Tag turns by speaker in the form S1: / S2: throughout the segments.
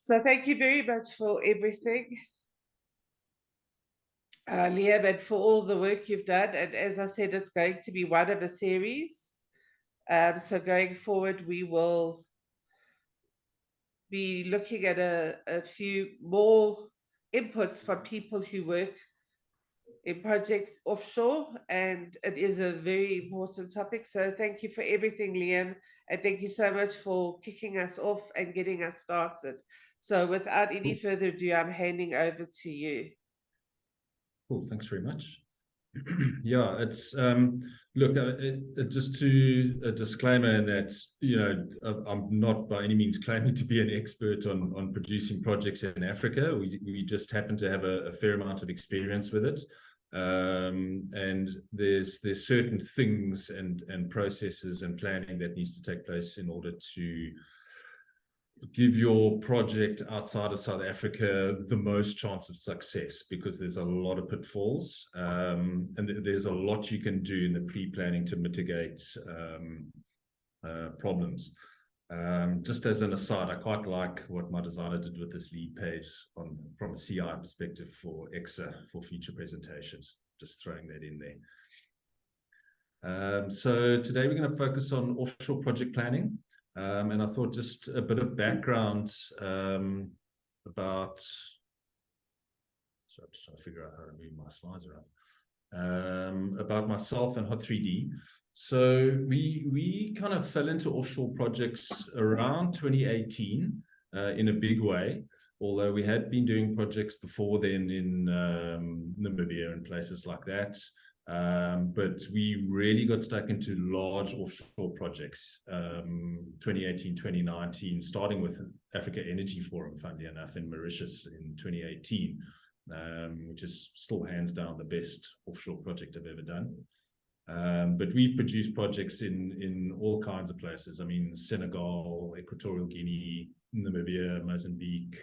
S1: So thank you very much for everything, Liam, and for all the work you've done. And as I said, it's going to be one of a series. So going forward, we will be looking at a few more inputs from people who work in projects offshore, and it is a very important topic. So thank you for everything, Liam, and thank you so much for kicking us off and getting us started. So without any further ado, I'm handing over to you.
S2: Cool, thanks very much. Yeah, it's look, just to a disclaimer in that, you know, I'm not by any means claiming to be an expert on producing projects in Africa. We just happen to have a fair amount of experience with it, and there's certain things and processes and planning that needs to take place in order to give your project outside of South Africa the most chance of success, because there's a lot of pitfalls, and there's a lot you can do in the pre-planning to mitigate problems. Just as an aside, I quite like what my designer did with this lead page from a CI perspective for EXSA for future presentations. Just throwing that in there. So today we're going to focus on offshore project planning. And I thought just a bit of background about, so I'm just trying to figure out how to move my slides around, about myself and Hot3D. So we kind of fell into offshore projects around 2018 in a big way, although we had been doing projects before then in Namibia and places like that. But we really got stuck into large offshore projects, 2018, 2019, starting with Africa Energy Forum, funnily enough, in Mauritius in 2018, which is still hands down the best offshore project I've ever done. But we've produced projects in all kinds of places. I mean, Senegal, Equatorial Guinea, Namibia, Mozambique,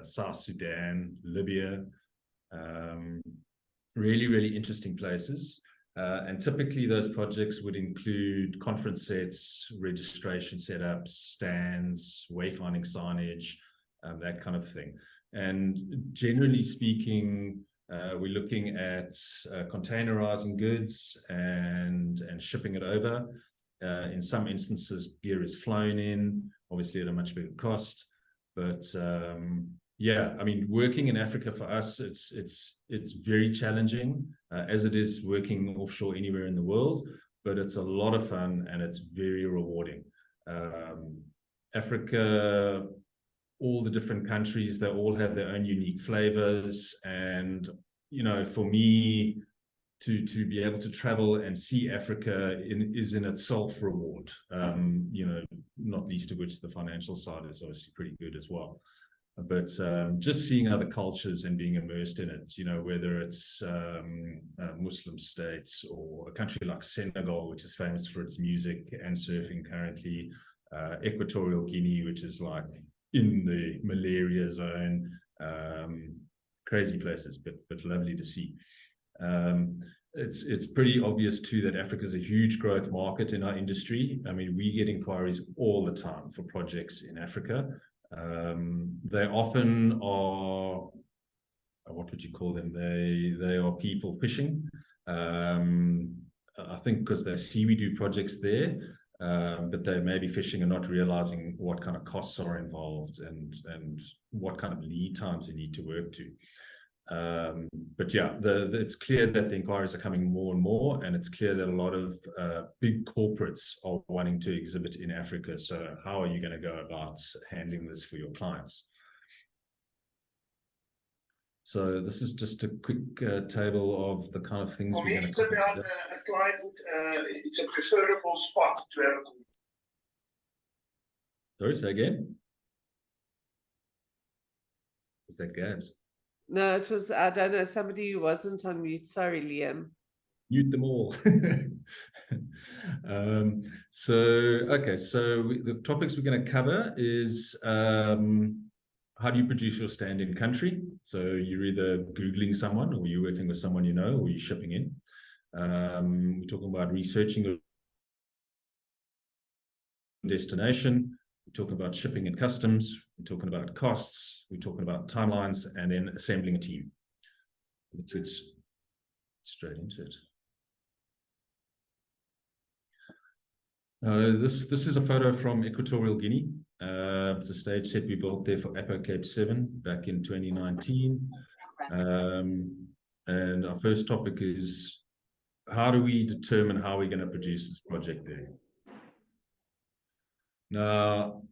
S2: South Sudan, Libya, really interesting places, and typically those projects would include conference sets, registration setups, stands, wayfinding signage, that kind of thing. And generally speaking, we're looking at containerizing goods and shipping it over. In some instances, gear is flown in, obviously at a much bigger cost, but yeah, I mean, working in Africa for us, it's very challenging, as it is working offshore anywhere in the world, but it's a lot of fun and it's very rewarding. Africa, all the different countries, they all have their own unique flavors, and you know, for me to be able to travel and see Africa is in itself reward. You know, not least of which the financial side is obviously pretty good as well. But just seeing other cultures and being immersed in it, you know, whether it's Muslim states or a country like Senegal, which is famous for its music and surfing currently, Equatorial Guinea, which is like in the malaria zone, crazy places, but lovely to see. It's pretty obvious too that Africa is a huge growth market in our industry. I mean, we get inquiries all the time for projects in Africa. They often are, what would you call them? They are people fishing. I think because they see we do projects there, but they may be fishing and not realizing what kind of costs are involved and what kind of lead times you need to work to. But yeah, it's clear that the inquiries are coming more and more, and it's clear that a lot of big corporates are wanting to exhibit in Africa. So how are you going to go about handling this for your clients? So this is just a quick table of the kind of things
S3: for
S2: we're going to
S3: it's about a client would, it's a preferable spot to have.
S2: Sorry, say again? Was that Gabs?
S1: No, it was, I don't know, somebody who wasn't on mute. Sorry, Liam.
S2: Mute them all. So, okay, so the topics we're going to cover is how do you produce your stand in country? So you're either Googling someone, or you're working with someone you know, or you're shipping in. We're talking about researching your destination. We're talking about shipping and customs. we're talking about costs, we're talking about timelines, and then assembling a team. Let's get straight into it. This is a photo from Equatorial Guinea. It's a stage set we built there for APO Cape 7 back in 2019. And our first topic is, how do we determine how we're going to produce this project there? Now,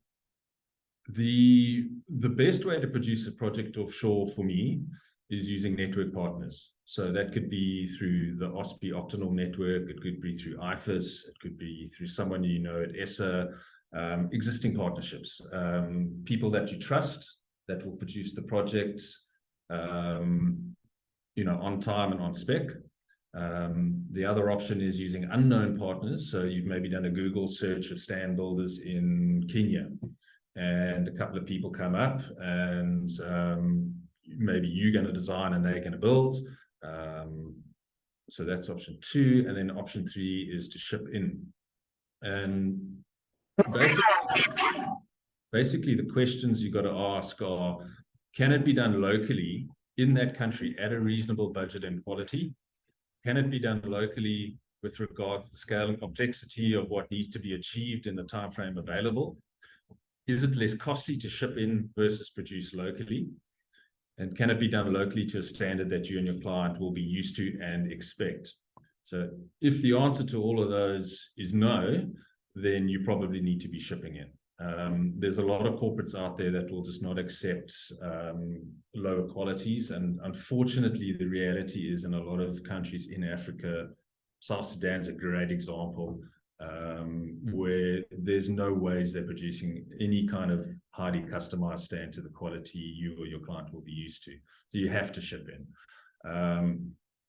S2: the best way to produce a project offshore for me is using network partners. So that could be through the OSPI Octanol network, it could be through IFAS, it could be through someone you know at EXSA, existing partnerships, people that you trust that will produce the project, you know, on time and on spec. The other option is using unknown partners. So you've maybe done a Google search of stand builders in Kenya, and a couple of people come up, and maybe you're going to design and they're going to build. So that's option 2. And then option 3 is to ship in. And basically the questions you've got to ask are, can it be done locally in that country at a reasonable budget and quality? Can it be done locally with regards to the scale and complexity of what needs to be achieved in the time frame available? Is it less costly to ship in versus produce locally? And can it be done locally to a standard that you and your client will be used to and expect? So if the answer to all of those is no, then you probably need to be shipping in. There's a lot of corporates out there that will just not accept lower qualities. And unfortunately, the reality is in a lot of countries in Africa, South Sudan's a great example, where there's no ways they're producing any kind of highly customized stand to the quality you or your client will be used to. So you have to ship in.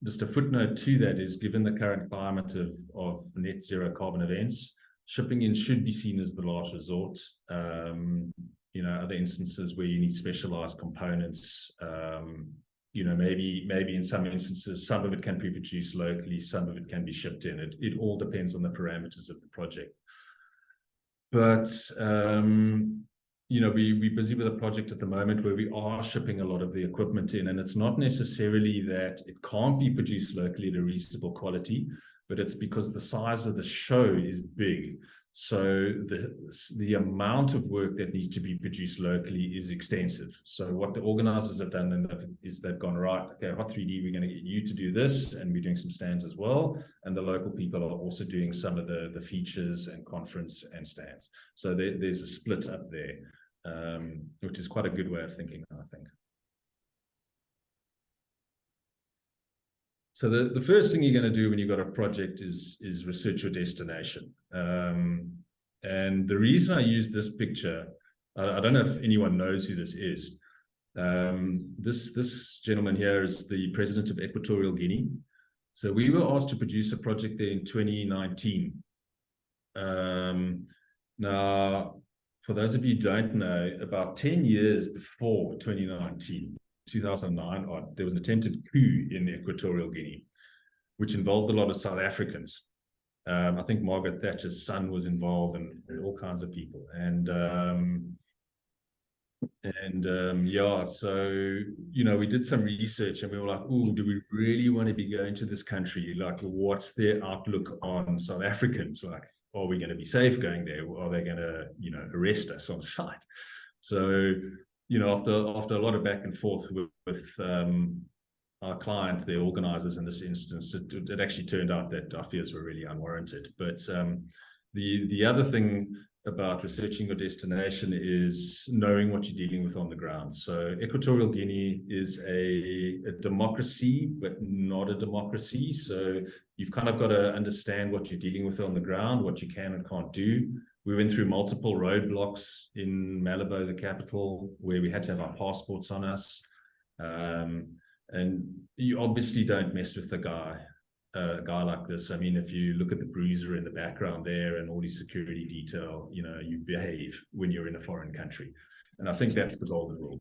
S2: Just a footnote to that is, given the current climate of net zero carbon events, shipping in should be seen as the last resort. You know, other instances where you need specialized components, you know, maybe in some instances, some of it can be produced locally, some of it can be shipped in. It all depends on the parameters of the project. But, you know, we're busy with a project at the moment where we are shipping a lot of the equipment in, and it's not necessarily that it can't be produced locally at a reasonable quality, but it's because the size of the show is big. So the amount of work that needs to be produced locally is extensive. So what the organizers have done is they've gone, right, okay, Hot 3D, we're going to get you to do this, and we're doing some stands as well. And the local people are also doing some of the features and conference and stands. So there's a split up there, which is quite a good way of thinking, I think. So the first thing you're going to do when you've got a project is research your destination. And the reason I use this picture, I don't know if anyone knows who this is. This gentleman here is the president of Equatorial Guinea. So we were asked to produce a project there in 2019. Now, for those of you who don't know, about 10 years before 2019, 2009, there was an attempted coup in Equatorial Guinea, which involved a lot of South Africans. I think Margaret Thatcher's son was involved, and all kinds of people. Yeah, so, you know, we did some research and we were like, oh, do we really want to be going to this country? Like, what's their outlook on South Africans? Like, are we going to be safe going there? Or are they going to, you know, arrest us on site? So, you know, after a lot of back and forth with our client, the organizers in this instance, it actually turned out that our fears were really unwarranted. But the other thing about researching your destination is knowing what you're dealing with on the ground. So Equatorial Guinea is a democracy, but not a democracy. So you've kind of got to understand what you're dealing with on the ground, what you can and can't do. We went through multiple roadblocks in Malabo, the capital, where we had to have our passports on us. And you obviously don't mess with a guy like this. I mean, if you look at the bruiser in the background there and all these security detail, you know, you behave when you're in a foreign country. And I think that's the golden rule.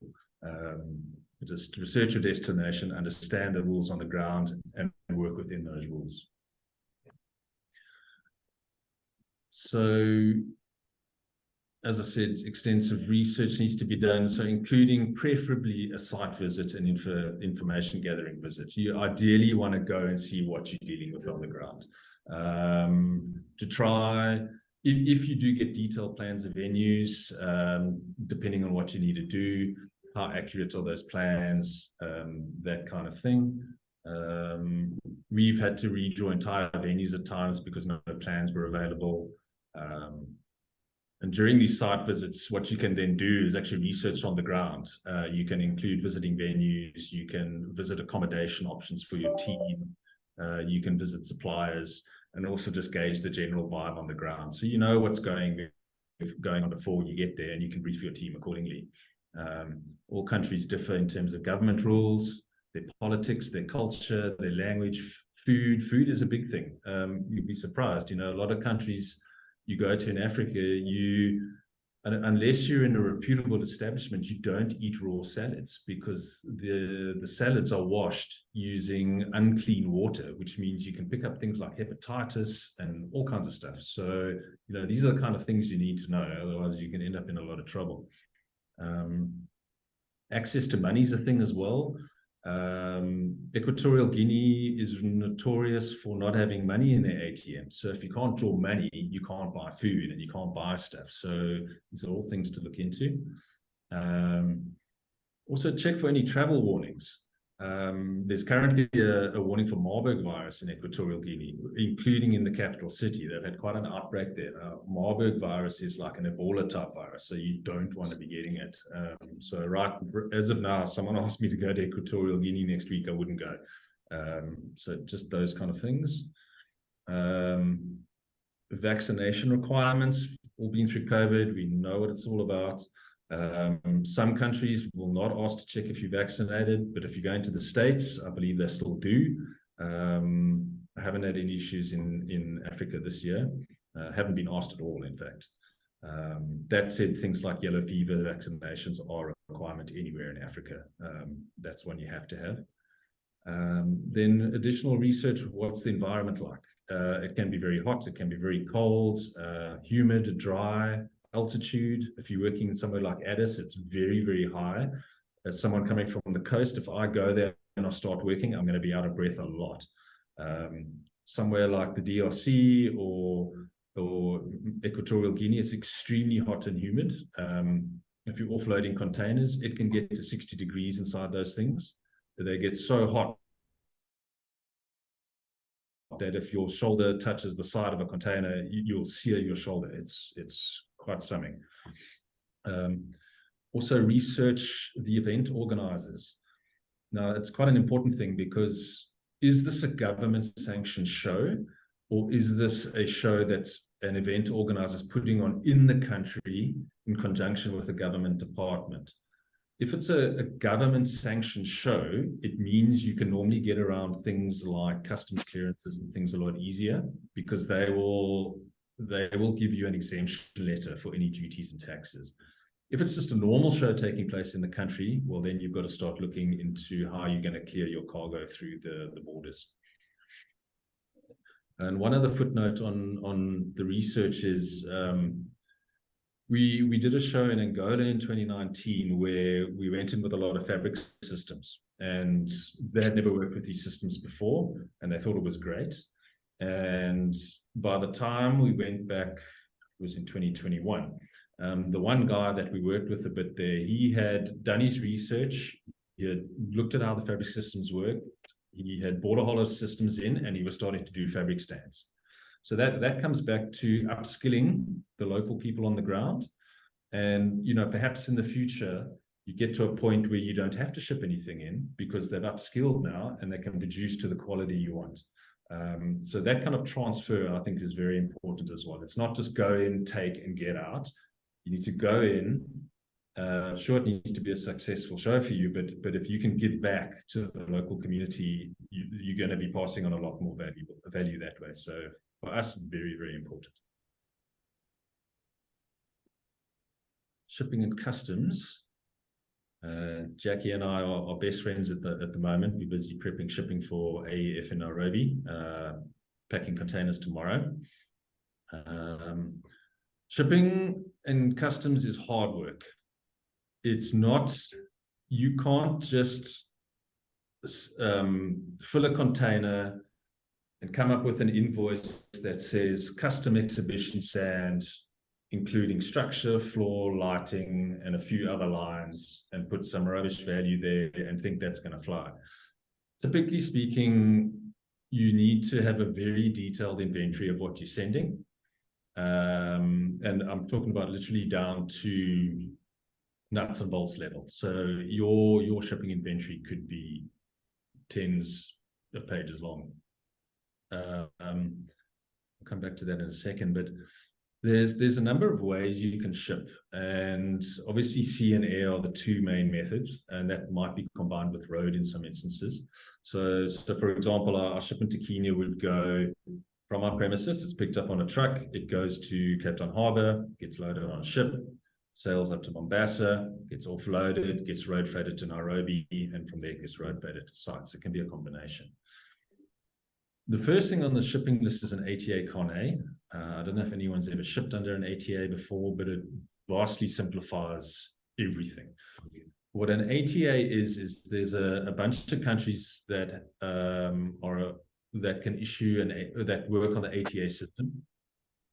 S2: Just research your destination, understand the rules on the ground, and work within those rules. So as I said, extensive research needs to be done, so including preferably a site visit and information gathering visit. You ideally want to go and see what you're dealing with on the ground. To try, if you do get detailed plans of venues, depending on what you need to do, how accurate are those plans, that kind of thing. We've had to redraw entire venues at times because no plans were available. And during these site visits, what you can then do is actually research on the ground. You can include visiting venues, you can visit accommodation options for your team, you can visit suppliers, and also just gauge the general vibe on the ground. So you know what's going on before you get there, and you can brief your team accordingly. All countries differ in terms of government rules, their politics, their culture, their language, food. Food is a big thing. You'd be surprised. You know, a lot of countries you go to in Africa, unless you're in a reputable establishment, you don't eat raw salads because the salads are washed using unclean water, which means you can pick up things like hepatitis and all kinds of stuff. So, you know, these are the kind of things you need to know. Otherwise, you can end up in a lot of trouble. Access to money is a thing as well. Equatorial Guinea is notorious for not having money in their ATM. So if you can't draw money, you can't buy food and you can't buy stuff. So these are all things to look into. Also check for any travel warnings. There's currently a warning for Marburg virus in Equatorial Guinea, including in the capital city. They've had quite an outbreak there. Marburg virus is like an Ebola type virus, so you don't want to be getting it. So right as of now, someone asked me to go to Equatorial Guinea next week, I wouldn't go. So just those kind of things. Vaccination requirements, all been through COVID, we know what it's all about. Some countries will not ask to check if you're vaccinated, but if you go into the States, I believe they still do. I haven't had any issues in Africa this year. Haven't been asked at all, in fact. That said, things like yellow fever vaccinations are a requirement anywhere in Africa. That's one you have to have. Then additional research, what's the environment like? It can be very hot, it can be very cold, humid, dry. Altitude, if you're working in somewhere like Addis, it's very, very high. As someone coming from the coast, if I go there and I start working, I'm going to be out of breath a lot. Somewhere like the DRC or Equatorial Guinea, it's extremely hot and humid. If you're offloading containers, it can get to 60 degrees inside those things. They get so hot that if your shoulder touches the side of a container, you'll sear your shoulder. It's quite stunning. Also research the event organizers. Now, it's quite an important thing because is this a government sanctioned show, or is this a show that's an event organizer is putting on in the country in conjunction with a government department? If it's a government sanctioned show, it means you can normally get around things like customs clearances and things a lot easier because they will give you an exemption letter for any duties and taxes. If it's just a normal show taking place in the country, well, then you've got to start looking into how you're going to clear your cargo through the borders. And one other footnote on the research is we did a show in Angola in 2019 where we went in with a lot of fabric systems, and they had never worked with these systems before, and they thought it was great. And by the time we went back, it was in 2021, the one guy that we worked with a bit there, he had done his research, he had looked at how the fabric systems work, he had bought a whole lot of systems in, and he was starting to do fabric stands. So that comes back to upskilling the local people on the ground. And, you know, perhaps in the future, you get to a point where you don't have to ship anything in because they've upskilled now and they can produce to the quality you want. So that kind of transfer, I think, is very important as well. It's not just go in, take, and get out. You need to go in. Sure, it needs to be a successful show for you, but if you can give back to the local community, you're going to be passing on a lot more value that way. So for us, it's very, very important. Shipping and customs. Jackie and I are best friends at the moment. We're busy prepping shipping for AEF in Nairobi, packing containers tomorrow. Shipping and customs is hard work. It's not, you can't just fill a container and come up with an invoice that says custom exhibition sand, including structure, floor, lighting, and a few other lines, and put some rubbish value there and think that's going to fly. Typically speaking, you need to have a very detailed inventory of what you're sending. And I'm talking about literally down to nuts and bolts level. So your shipping inventory could be tens of pages long. I'll come back to that in a second, but there's a number of ways you can ship, and obviously sea and air are the two main methods, and that might be combined with road in some instances. So for example, our shipment to Kenya would go from our premises. It's picked up on a truck, it goes to Cape Town Harbour, gets loaded on a ship, sails up to Mombasa, gets offloaded, gets road freighted to Nairobi, and from there gets road freighted to sites. It can be a combination. The first thing on the shipping list is an ATA Con A. I don't know if anyone's ever shipped under an ATA before, but it vastly simplifies everything. What an ATA is there's a bunch of countries that that can issue that work on the ATA system.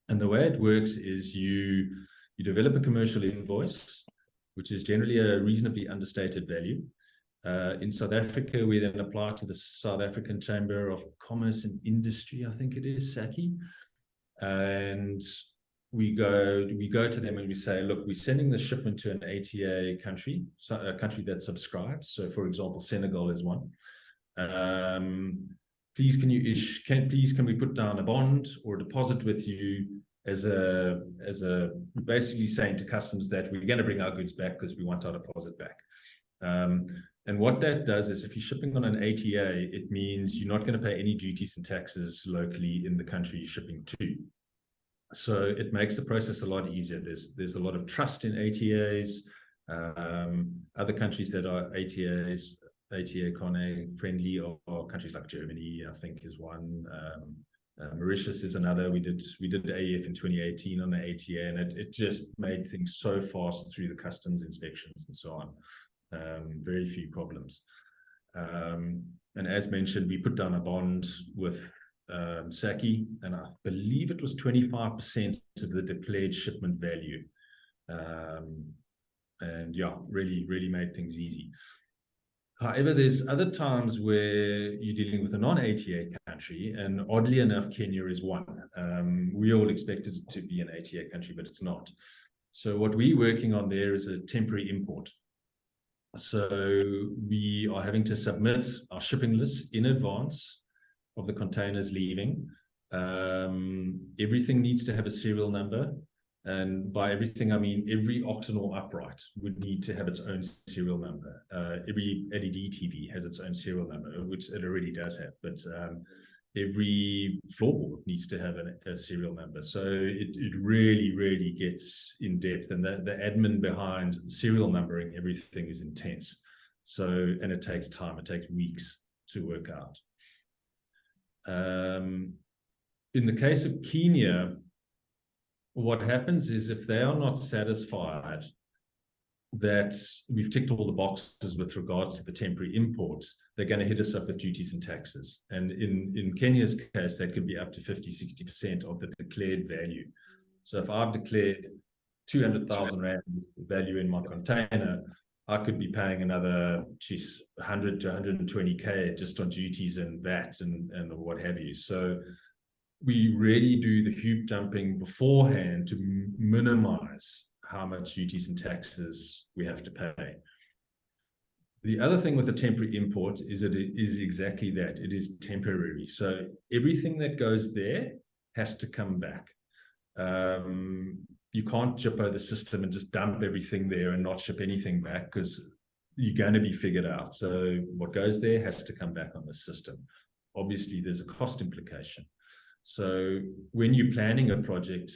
S2: And the way it works is you develop a commercial invoice, which is generally a reasonably understated value. In South Africa, we then apply to the South African Chamber of Commerce and Industry, I think it is, SACI. And we go to them and we say, look, we're sending the shipment to an ATA country, a country that subscribes. So for example, Senegal is one. Please can we put down a bond or a deposit with you as a basically saying to customs that we're going to bring our goods back because we want our deposit back. And what that does is if you're shipping on an ATA, it means you're not going to pay any duties and taxes locally in the country you're shipping to. So it makes the process a lot easier. There's a lot of trust in ATAs. Other countries that are ATA Con A friendly are countries like Germany, I think, is one. Mauritius is another. We did AEF in 2018 on the ATA, and it just made things so fast through the customs inspections and so on. Very few problems. And as mentioned, we put down a bond with SACI, and I believe it was 25% of the declared shipment value. And yeah, really made things easy. However, there's other times where you're dealing with a non-ATA country, and oddly enough, Kenya is one. We all expected it to be an ATA country, but it's not. So what we're working on there is a temporary import. So we are having to submit our shipping list in advance of the containers leaving. Everything needs to have a serial number. And by everything, I mean every octanol upright would need to have its own serial number. Every LED TV has its own serial number, which it already does have. But every floorboard needs to have a serial number. So it really gets in depth. And the admin behind serial numbering everything is intense. So, and it takes time. It takes weeks to work out. In the case of Kenya, what happens is if they are not satisfied that we've ticked all the boxes with regards to the temporary imports, they're going to hit us up with duties and taxes. And in Kenya's case, that could be up to 50-60% of the declared value. So if I've declared 200,000 Rand value in my container, I could be paying another 100 to 120K just on duties and VAT and what have you. So we really do the hoop dumping beforehand to minimize how much duties and taxes we have to pay. The other thing with the temporary import is that it is exactly that. It is temporary. So everything that goes there has to come back. You can't jippo the system and just dump everything there and not ship anything back because you're going to be figured out. So what goes there has to come back on the system. Obviously, there's a cost implication. So when you're planning a project,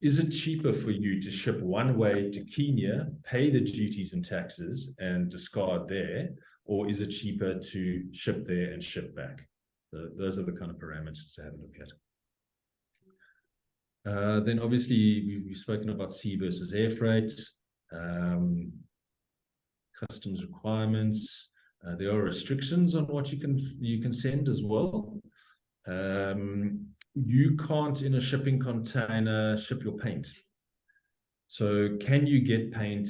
S2: is it cheaper for you to ship one way to Kenya, pay the duties and taxes and discard there, or is it cheaper to ship there and ship back? Those are the kind of parameters to have a look at. Then obviously we've spoken about sea versus air freight, customs requirements. There are restrictions on what you can send as well. You can't in a shipping container ship your paint. So can you get paint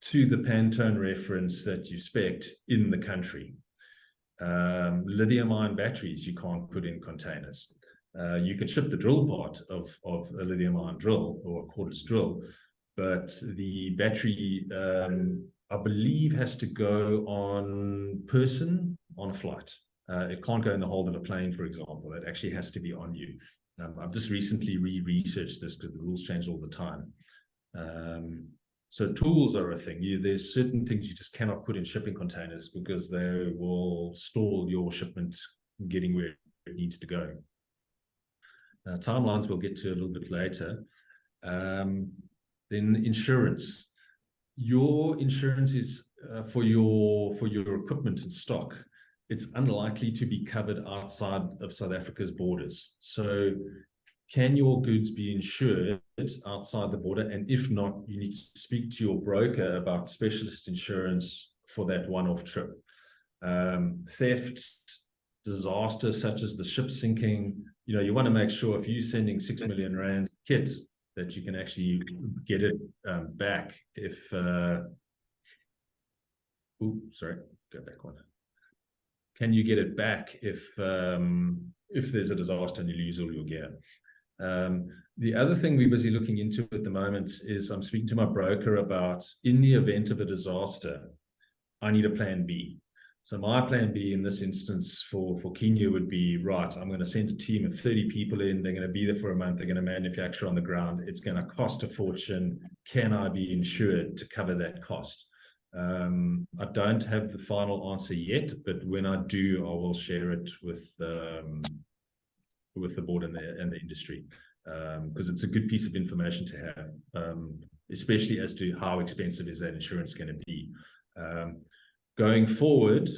S2: to the Pantone reference that you spec'd in the country? Lithium-ion batteries you can't put in containers. You can ship the drill part of a lithium-ion drill or a cordless drill, but the battery, I believe, has to go on person on a flight. It can't go in the hold of a plane, for example. It actually has to be on you. I've just recently researched this because the rules change all the time. So tools are a thing. There's certain things you just cannot put in shipping containers because they will stall your shipment getting where it needs to go. Timelines we'll get to a little bit later. Then insurance. Your insurance is for your equipment and stock. It's unlikely to be covered outside of South Africa's borders. So can your goods be insured outside the border? And if not, you need to speak to your broker about specialist insurance for that one-off trip. Theft, disaster such as the ship sinking, you want to make sure if you're sending 6 million rands kit that you can actually get it back if sorry, go back one. Can you get it back if there's a disaster and you lose all your gear? The other thing we're busy looking into at the moment is I'm speaking to my broker about, in the event of a disaster, I need a plan B. So my plan B in this instance for Kenya would be, right, I'm going to send a team of 30 people in. They're going to be there for a month. They're going to manufacture on the ground. It's going to cost a fortune. Can I be insured to cover that cost? I don't have the final answer yet, but when I do, I will share it with the board and the industry, because it's a good piece of information to have, especially as to how expensive is that insurance going to be. Going forward,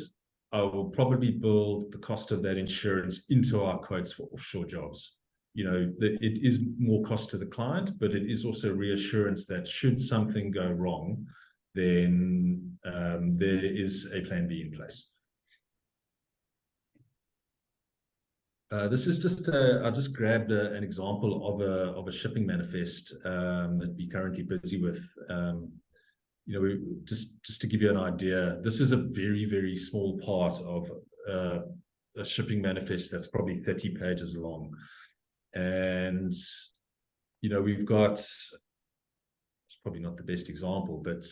S2: I will probably build the cost of that insurance into our quotes for offshore jobs. It is more cost to the client, but it is also reassurance that should something go wrong, then there is a plan B in place. This is just I just grabbed an example of a shipping manifest that we're currently busy with. We just to give you an idea, this is a very, very small part of a shipping manifest that's probably 30 pages long, and we've got, it's probably not the best example, but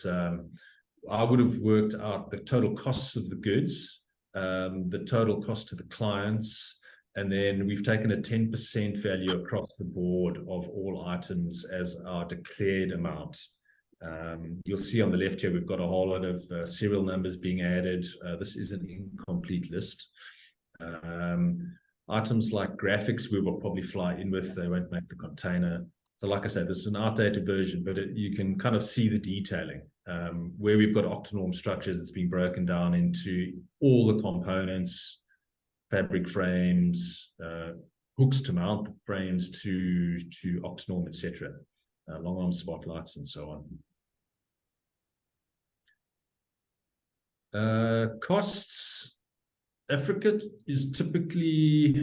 S2: I would have worked out the total costs of the goods, the total cost to the clients, and then we've taken a 10% value across the board of all items as our declared amount. You'll see on the left here, we've got a whole lot of serial numbers being added. This is an incomplete list. Items like graphics, we will probably fly in with, they won't make the container. So like I said, this is an outdated version, but you can kind of see the detailing. Where we've got octanorm structures, it's been broken down into all the components, fabric frames, hooks to mount the frames to octanorm, etc. Long arm spotlights and so on. Costs. Africa is typically,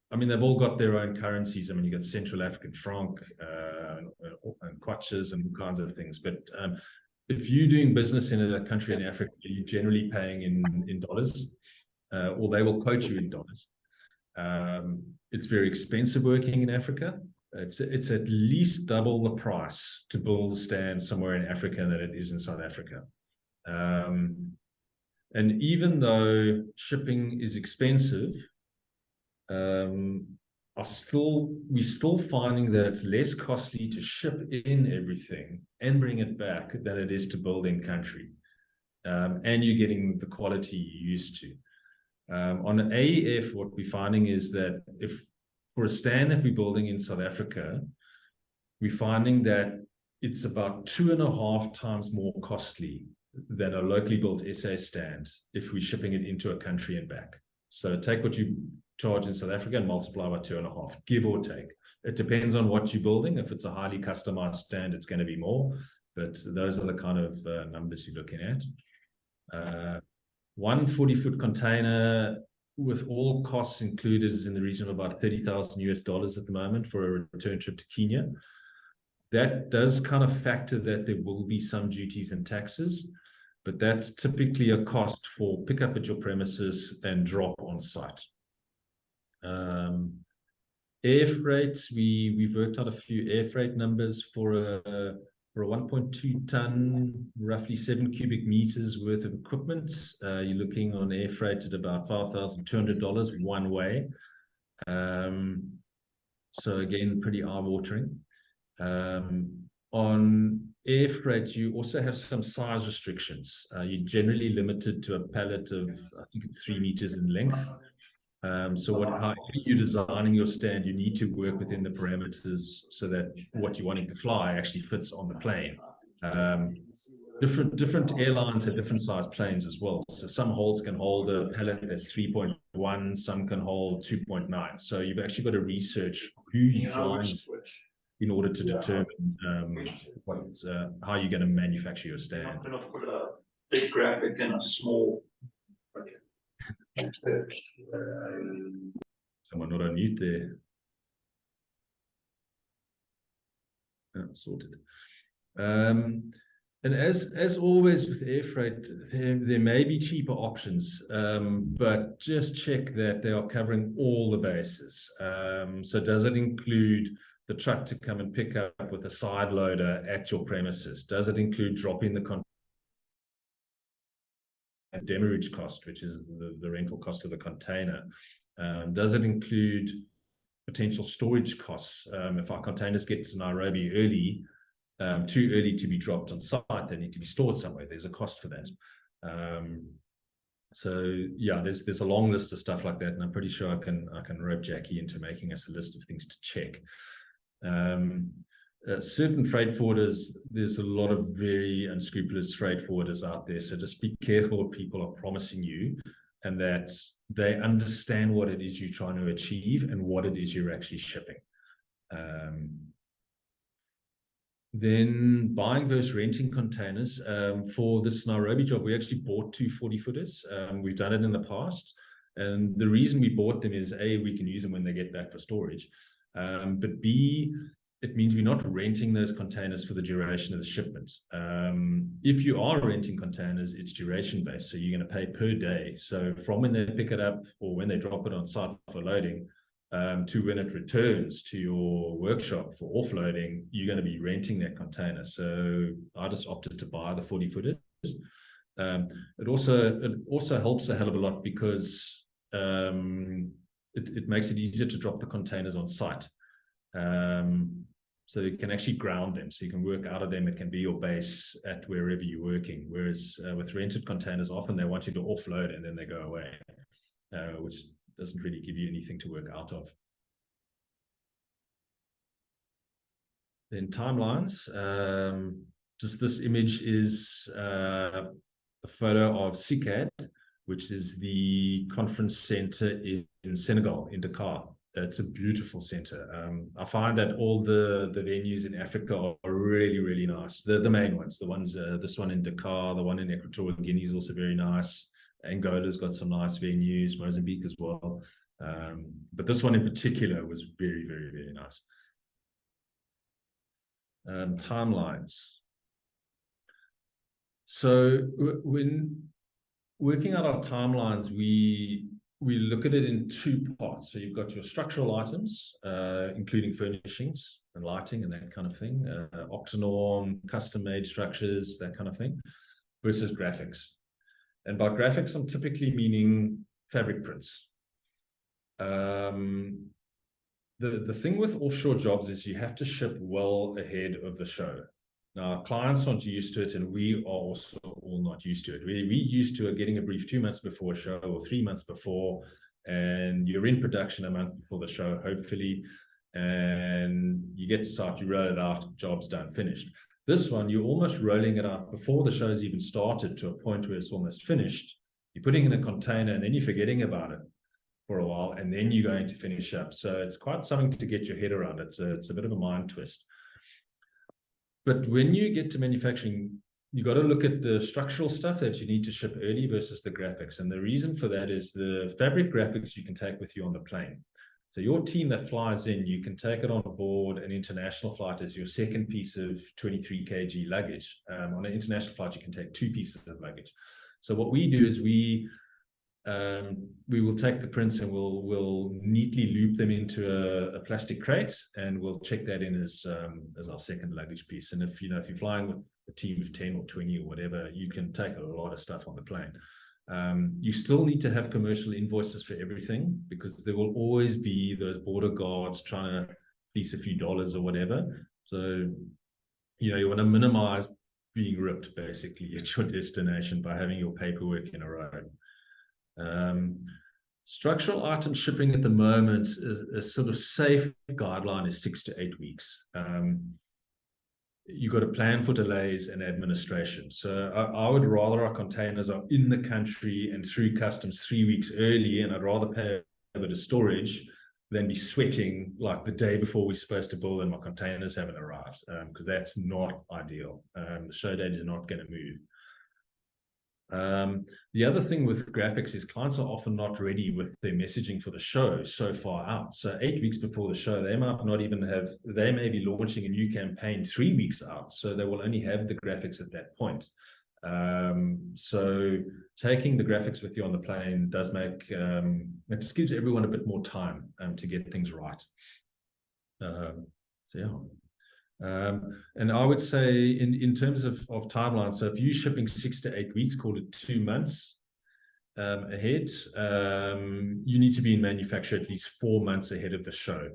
S2: they've all got their own currencies. You got Central African franc and kwaches and all kinds of things. But if you're doing business in a country in Africa, you're generally paying in dollars, or they will quote you in dollars. It's very expensive working in Africa. It's at least double the price to build a stand somewhere in Africa than it is in South Africa. And even though shipping is expensive, we're still finding that it's less costly to ship in everything and bring it back than it is to build in country. And you're getting the quality you're used to. On AEF, what we're finding is that if for a stand that we're building in South Africa, we're finding that it's about 2.5 times more costly than a locally built SA stand if we're shipping it into a country and back. So take what you charge in South Africa and multiply by 2.5, give or take. It depends on what you're building. If it's a highly customized stand, it's going to be more, but those are the kind of numbers you're looking at. One 40-foot container with all costs included is in the region of about $30,000 at the moment for a return trip to Kenya. That does kind of factor that there will be some duties and taxes, but that's typically a cost for pickup at your premises and drop on site. Air freights, we've worked out a few air freight numbers for a 1.2 ton, roughly 7 cubic meters worth of equipment. You're looking on air freight at about $5,200 one way. So again, pretty eye-watering. On air freight, you also have some size restrictions. You're generally limited to a pallet of, I think it's 3 meters in length. So how you're designing your stand, you need to work within the parameters so that what you're wanting to fly actually fits on the plane. Different airlines have different size planes as well. So some holds can hold a pallet that's 3.1, some can hold 2.9. So you've actually got to research who you're flying in order to determine how you're going to manufacture your stand.
S4: I'm going to put a big graphic and a small.
S2: Someone not on mute there. Oh, sorted. And as always with air freight, there may be cheaper options, but just check that they are covering all the bases. So does it include the truck to come and pick up with a side loader at your premises? Does it include dropping the demurrage cost, which is the rental cost of the container? Does it include potential storage costs? If our containers get to Nairobi too early to be dropped on site, they need to be stored somewhere. There's a cost for that. So yeah, there's a long list of stuff like that, and I'm pretty sure I can rope Jackie into making us a list of things to check. Certain freight forwarders, there's a lot of very unscrupulous freight forwarders out there, so just be careful what people are promising you, and that they understand what it is you're trying to achieve and what it is you're actually shipping. Then buying versus renting containers. For this Nairobi job, we actually bought 2 40-footers. We've done it in the past, and the reason we bought them is A, we can use them when they get back for storage, but B, it means we're not renting those containers for the duration of the shipment. If you are renting containers, it's duration based, so you're going to pay per day. So from when they pick it up or when they drop it on site for loading to when it returns to your workshop for offloading, you're going to be renting that container. So I just opted to buy the 40-footers. It also helps a hell of a lot because it makes it easier to drop the containers on site. So you can actually ground them, so you can work out of them. It can be your base at wherever you're working. Whereas with rented containers, often they want you to offload and then they go away, which doesn't really give you anything to work out of. Then timelines. Just this image is a photo of CICAD, which is the conference center in Senegal, in Dakar. It's a beautiful center. I find that all the venues in Africa are really, really nice. The main ones, the ones, this one in Dakar, the one in Equatorial Guinea is also very nice. Angola's got some nice venues, Mozambique as well. But this one in particular was very, very, very nice. Timelines. So when working out our timelines, we look at it in 2 parts. So you've got your structural items, including furnishings and lighting and that kind of thing, Octanorm, custom-made structures, that kind of thing, versus graphics. And by graphics, I'm typically meaning fabric prints. The thing with offshore jobs is you have to ship well ahead of the show. Now, clients aren't used to it, and we are also all not used to it. We're used to getting a brief 2 months before a show or 3 months before, and you're in production a month before the show, hopefully, and you get to site, you roll it out, job's done, finished. This one, you're almost rolling it out before the show's even started to a point where it's almost finished. You're putting in a container, and then you're forgetting about it. for a while, and then you're going to finish up. So it's quite something to get your head around. It's a bit of a mind twist. But when you get to manufacturing, you got to look at the structural stuff that you need to ship early versus the graphics. And the reason for that is the fabric graphics you can take with you on the plane. So your team that flies in, you can take it on board an international flight as your second piece of 23 kg luggage. On an international flight, you can take 2 pieces of luggage. So what we do is we will take the prints and we'll neatly loop them into a plastic crate, and we'll check that in as our second luggage piece. And if you're flying with a team of 10 or 20 or whatever, you can take a lot of stuff on the plane. You still need to have commercial invoices for everything, because there will always be those border guards trying to fleece a few dollars or whatever. So, you want to minimize being ripped basically at your destination by having your paperwork in a row. Structural item shipping at the moment is a sort of safe guideline is 6 to 8 weeks. You've got to plan for delays and administration. So I would rather our containers are in the country and through customs 3 weeks early, and I'd rather pay a bit of storage than be sweating like the day before we're supposed to build and my containers haven't arrived, because that's not ideal. The show date is not going to move. The other thing with graphics is clients are often not ready with their messaging for the show so far out. So 8 weeks before the show, they might not even have, they may be launching a new campaign 3 weeks out. So they will only have the graphics at that point. So taking the graphics with you on the plane does make, it just gives everyone a bit more time to get things right. So yeah. And I would say in terms of timeline, so if you're shipping 6 to 8 weeks, call it 2 months ahead, you need to be in manufacture at least 4 months ahead of the show.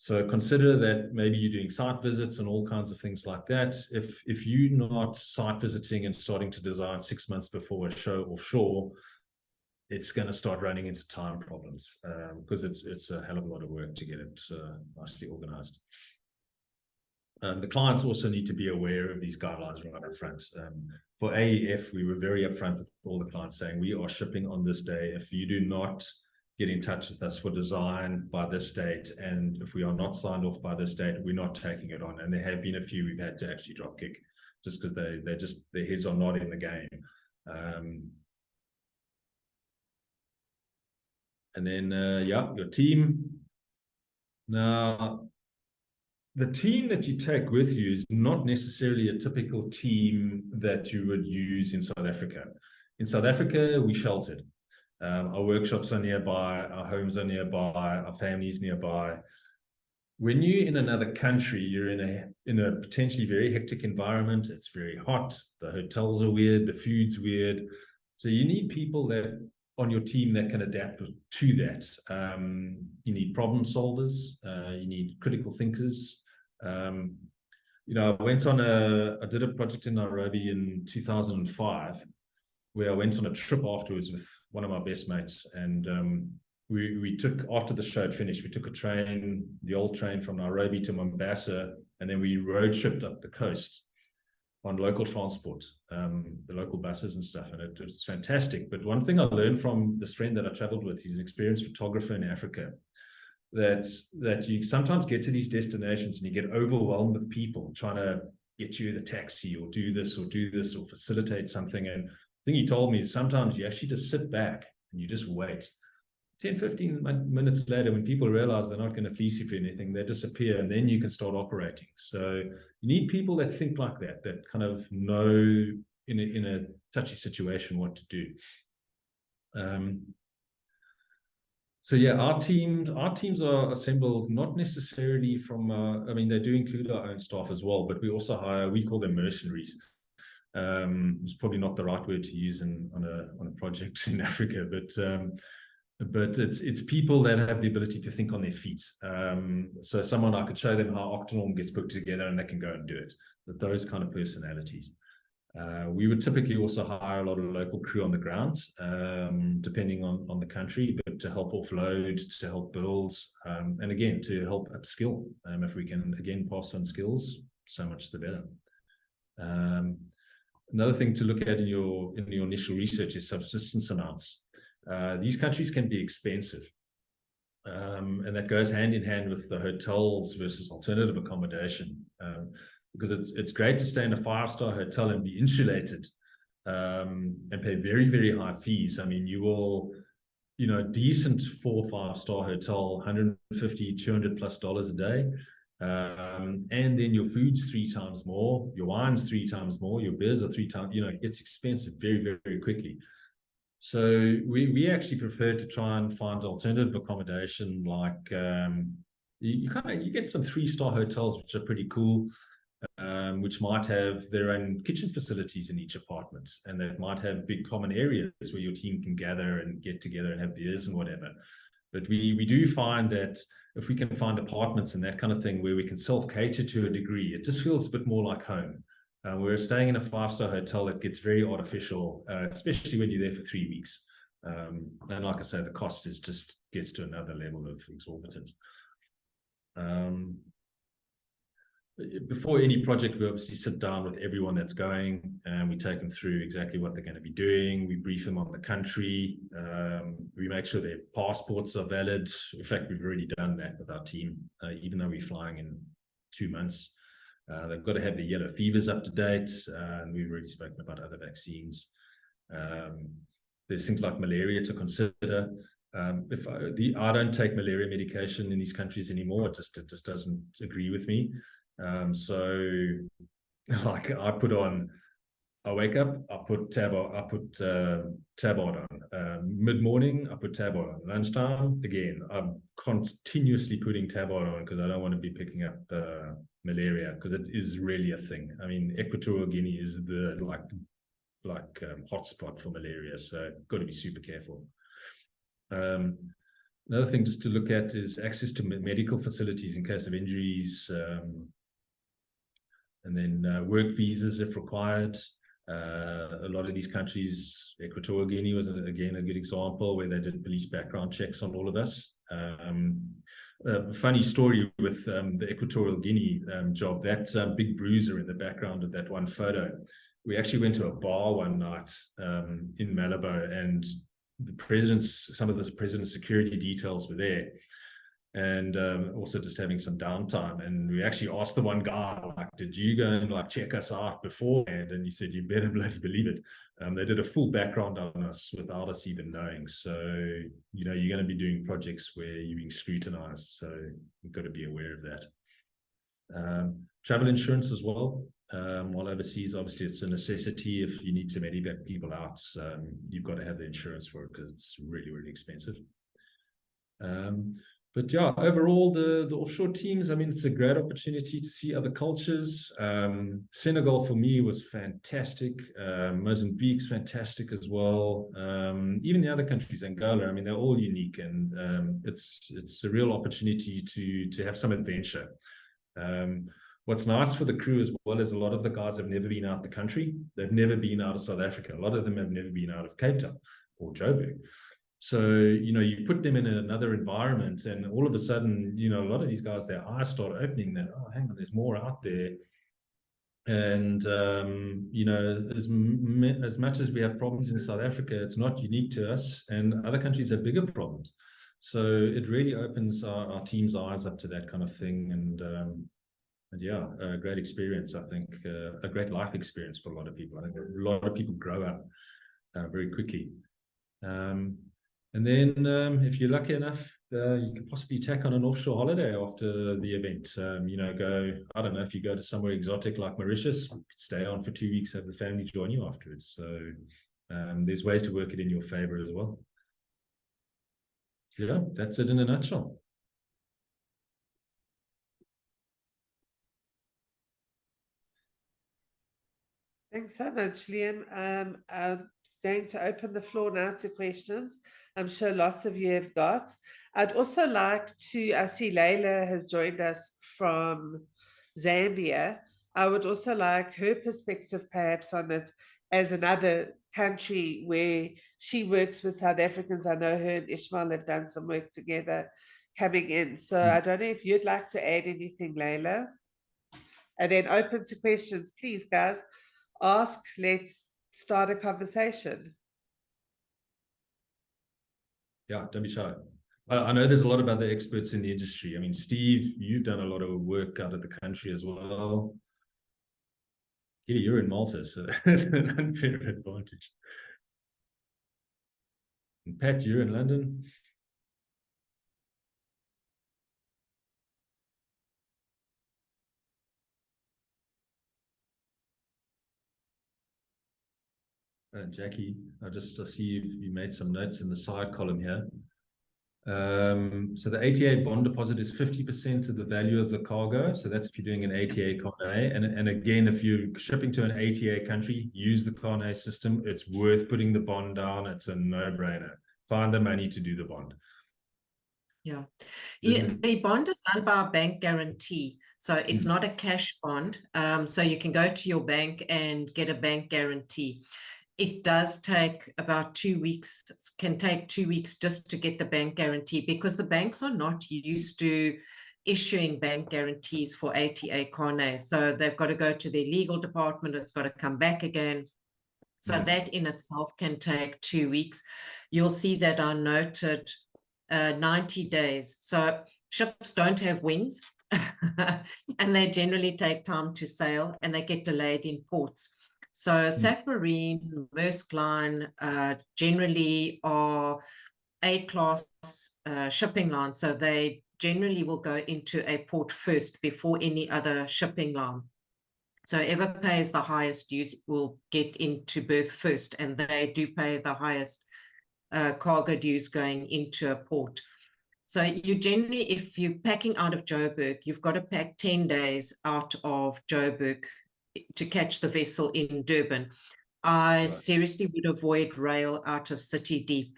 S2: So consider that maybe you're doing site visits and all kinds of things like that. If you're not site visiting and starting to design 6 months before a show offshore, it's going to start running into time problems, because it's a hell of a lot of work to get it nicely organized. The clients also need to be aware of these guidelines right up front. For AEF, we were very upfront with all the clients saying, we are shipping on this day. If you do not get in touch with us for design by this date, and if we are not signed off by this date, we're not taking it on. And there have been a few we've had to actually drop kick just because their heads are not in the game. And then, yeah, your team. Now, the team that you take with you is not necessarily a typical team that you would use in South Africa. In South Africa, we sheltered. Our workshops are nearby, our homes are nearby, our families nearby. When you're in another country, you're in a potentially very hectic environment. It's very hot. The hotels are weird. The food's weird. So you need people that on your team that can adapt to that. You need problem solvers. You need critical thinkers. I did a project in Nairobi in 2005, where I went on a trip afterwards with one of my best mates, and we took, after the show had finished, we took a train, the old train from Nairobi to Mombasa, and then we road tripped up the coast on local transport, the local buses and stuff, and it was fantastic. But one thing I learned from this friend that I traveled with, he's an experienced photographer in Africa, that you sometimes get to these destinations and you get overwhelmed with people trying to get you the taxi or do this or facilitate something. And the thing he told me is sometimes you actually just sit back and you just wait. 10-15 minutes later, when people realize they're not going to fleece you for anything, they disappear, and then you can start operating. So you need people that think like that kind of know in a touchy situation what to do. So yeah, our teams are assembled not necessarily from, they do include our own staff as well, but we also hire, we call them mercenaries. It's probably not the right word to use on a project in Africa, but it's people that have the ability to think on their feet. So someone, I could show them how Octanorm gets put together and they can go and do it. But those kind of personalities. We would typically also hire a lot of local crew on the ground, depending on the country, but to help offload, to help build, and again, to help upskill. If we can, again, pass on skills, so much the better. Another thing to look at in your initial research is subsistence amounts. These countries can be expensive. And that goes hand in hand with the hotels versus alternative accommodation, because it's great to stay in a 5-star hotel and be insulated, and pay very, very high fees. I mean, you will, decent 4 or 5-star hotel, $150, $200+ a day. And then your food's 3 times more, your wine's 3 times more, your beers are 3 times, it gets expensive very, very, very quickly. So we actually prefer to try and find alternative accommodation, like you get some 3-star hotels which are pretty cool, which might have their own kitchen facilities in each apartment, and that might have big common areas where your team can gather and get together and have beers and whatever. But we do find that if we can find apartments and that kind of thing where we can self-cater to a degree, it just feels a bit more like home. We're staying in a 5-star hotel, it gets very artificial, especially when you're there for 3 weeks. And like I say, the cost is just gets to another level of exorbitant. Before any project, we obviously sit down with everyone that's going, and we take them through exactly what they're going to be doing. We brief them on the country. We make sure their passports are valid. In fact, we've already done that with our team, even though we're flying in 2 months. They've got to have the yellow fevers up to date, and we've already spoken about other vaccines. There's things like malaria to consider. I don't take malaria medication in these countries anymore. It just doesn't agree with me. So like I wake up, I put Tabard on. Mid-morning, I put Tabard on. Lunchtime, again, I'm continuously putting Tabard on because I don't want to be picking up malaria, because it is really a thing. I mean, Equatorial Guinea is the hotspot for malaria, so got to be super careful. Another thing just to look at is access to medical facilities in case of injuries, and then work visas if required. A lot of these countries, Equatorial Guinea was again a good example where they did police background checks on all of us. Funny story with the Equatorial Guinea job, that big bruiser in the background of that one photo. We actually went to a bar one night in Malabo, and some of the president's security details were there, and also just having some downtime. And we actually asked the one guy, like, did you go and check us out beforehand? And he said, you better bloody believe it. They did a full background on us without us even knowing. So, you're going to be doing projects where you're being scrutinized. So you've got to be aware of that. Travel insurance as well. While overseas, obviously, it's a necessity. If you need to medevac people out, you've got to have the insurance for it, because it's really, really expensive. But yeah, overall, the offshore teams, I mean, it's a great opportunity to see other cultures. Senegal for me was fantastic. Mozambique's fantastic as well. Even the other countries, Angola, I mean, they're all unique, and it's a real opportunity to have some adventure. What's nice for the crew as well is a lot of the guys have never been out the country. They've never been out of South Africa. A lot of them have never been out of Cape Town or Joburg. So, you put them in another environment, and all of a sudden, a lot of these guys, their eyes start opening that, oh, hang on, there's more out there. And, as much as we have problems in South Africa, it's not unique to us, and other countries have bigger problems. So it really opens our team's eyes up to that kind of thing. And yeah, a great experience, I think, a great life experience for a lot of people. I think a lot of people grow up very quickly. And then if you're lucky enough, you can possibly tack on an offshore holiday after the event. I don't know, if you go to somewhere exotic like Mauritius, you could stay on for 2 weeks, have the family join you afterwards. So there's ways to work it in your favor as well. Yeah, that's it in a nutshell.
S1: Thanks so much, Liam. I'm going to open the floor now to questions. I'm sure lots of you have got. I'd also like to, I see Layla has joined us from Zambia. I would also like her perspective perhaps on it as another country where she works with South Africans. I know her and Ishmael have done some work together coming in. So I don't know if you'd like to add anything, Layla. And then open to questions, please, guys. Ask, let's start a conversation.
S2: Yeah, don't be shy. I know there's a lot of other experts in the industry. I mean, Steve, you've done a lot of work out of the country as well. Yeah, you're in Malta, so that's an unfair advantage. And Pat, you're in London. Jackie, I see you made some notes in the side column here. So the ATA bond deposit is 50% of the value of the cargo. So that's if you're doing an ATA carnet. And again, if you're shipping to an ATA country, use the carnet system. It's worth putting the bond down. It's a no-brainer. Find the money to do the bond.
S5: Yeah. The bond is done by a bank guarantee. So it's not a cash bond. So you can go to your bank and get a bank guarantee. It does take about 2 weeks, can take 2 weeks just to get the bank guarantee, because the banks are not used to issuing bank guarantees for ATA carnet. So they've got to go to their legal department. It's got to come back again. So that in itself can take 2 weeks. You'll see that I noted 90 days. So ships don't have wings and they generally take time to sail and they get delayed in ports. So Safmarine, Maersk Line generally are A-class shipping lines. So they generally will go into a port first before any other shipping line. So whoever pays the highest dues will get into berth first, and they do pay the highest cargo dues going into a port. So you generally, if you're packing out of Joburg, you've got to pack 10 days out of Joburg to catch the vessel in Durban. I seriously would avoid rail out of City Deep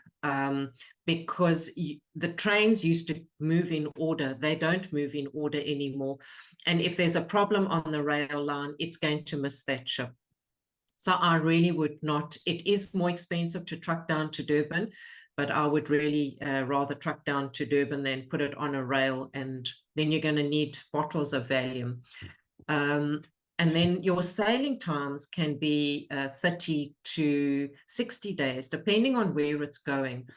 S5: because the trains used to move in order. They don't move in order anymore. And if there's a problem on the rail line, it's going to miss that ship. So I really would not. It is more expensive to truck down to Durban, but I would really rather truck down to Durban than put it on a rail, and then you're going to need bottles of Valium. And then your sailing times can be 30 to 60 days, depending on where it's going.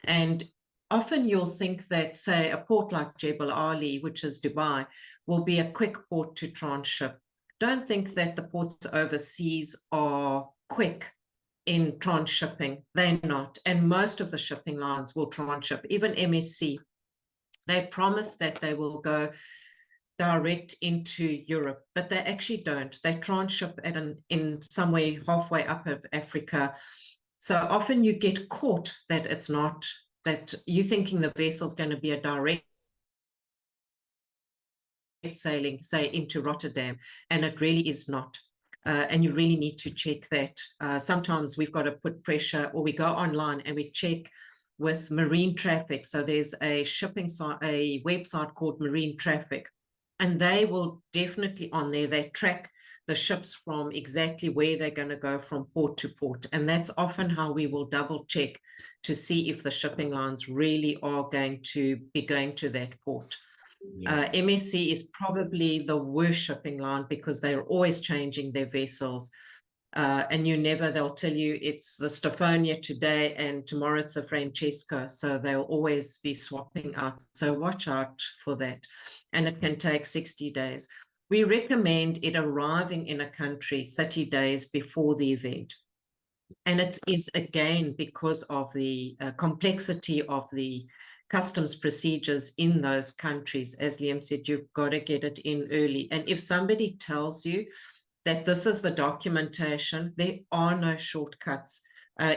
S5: And often you'll think that, say, a port like Jebel Ali, which is Dubai, will be a quick port to transship. Don't think that the ports overseas are quick in transshipping. They're not. And most of the shipping lines will transship. Even MSC, they promise that they will go direct into Europe, but they actually don't. They transship in somewhere halfway up of Africa. So often you get caught that it's not, that you're thinking the vessel's going to be a direct sailing, say, into Rotterdam, and it really is not. And you really need to check that. Sometimes we've got to put pressure, or we go online and we check with Marine Traffic. So there's a shipping site, a website called Marine Traffic, and they will definitely on there, they track the ships from exactly where they're going to go from port to port. And that's often how we will double check to see if the shipping lines really are going to be going to that port. MSC is probably the worst shipping line because they're always changing their vessels. And they'll tell you it's the Stephonia today and tomorrow it's a Francesco. So they'll always be swapping out. So watch out for that. And it can take 60 days. We recommend it arriving in a country 30 days before the event. And it is, again, because of the complexity of the customs procedures in those countries. As Liam said, you've got to get it in early. And if somebody tells you that this is the documentation, there are no shortcuts.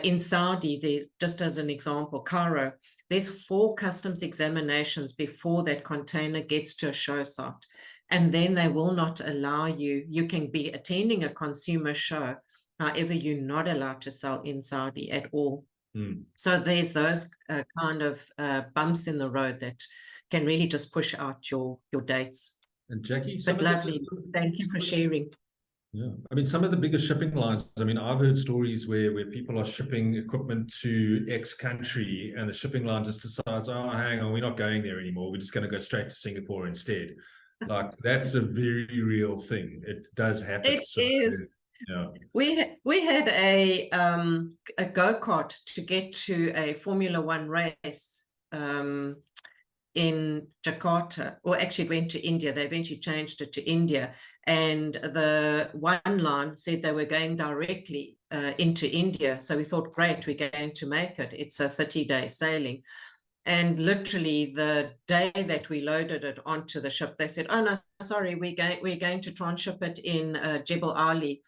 S5: In Saudi, there's, just as an example, Cairo, there's 4 customs examinations before that container gets to a show site. And then they will not allow you. You can be attending a consumer show, however, you're not allowed to sell in Saudi at all. So there's those kind of bumps in the road that can really just push out your dates.
S2: And Jackie,
S5: but lovely. Thank you for sharing.
S2: Yeah, I mean, some of the biggest shipping lines, I mean, I've heard stories where people are shipping equipment to X country and the shipping line just decides, oh, hang on, we're not going there anymore. We're just going to go straight to Singapore instead. Like, that's a very real thing. It does happen.
S5: It is.
S2: Yeah.
S5: We had a go-kart to get to a Formula One race in Jakarta, or actually it went to India. They eventually changed it to India. And the one line said they were going directly into India. So we thought, great, we're going to make it. It's a 30-day sailing. And literally the day that we loaded it onto the ship, they said, oh, no, sorry, we're going to transship it in Jebel Ali.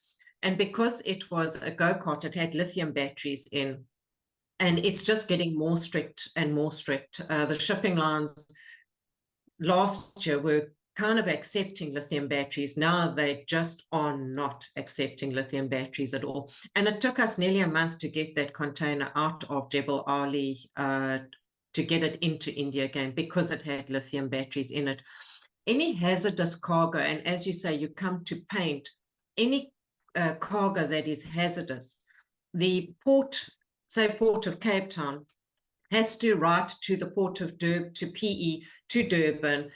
S5: And because it was a go-kart, it had lithium batteries in, and it's just getting more strict and more strict. The shipping lines last year were kind of accepting lithium batteries. Now they just are not accepting lithium batteries at all. And it took us nearly a month to get that container out of Jebel Ali to get it into India again, because it had lithium batteries in it. Any hazardous cargo, and as you say, you come to paint, any cargo that is hazardous, the port, say Port of Cape Town, has to write to the Port of Durban, to PE, to Durban,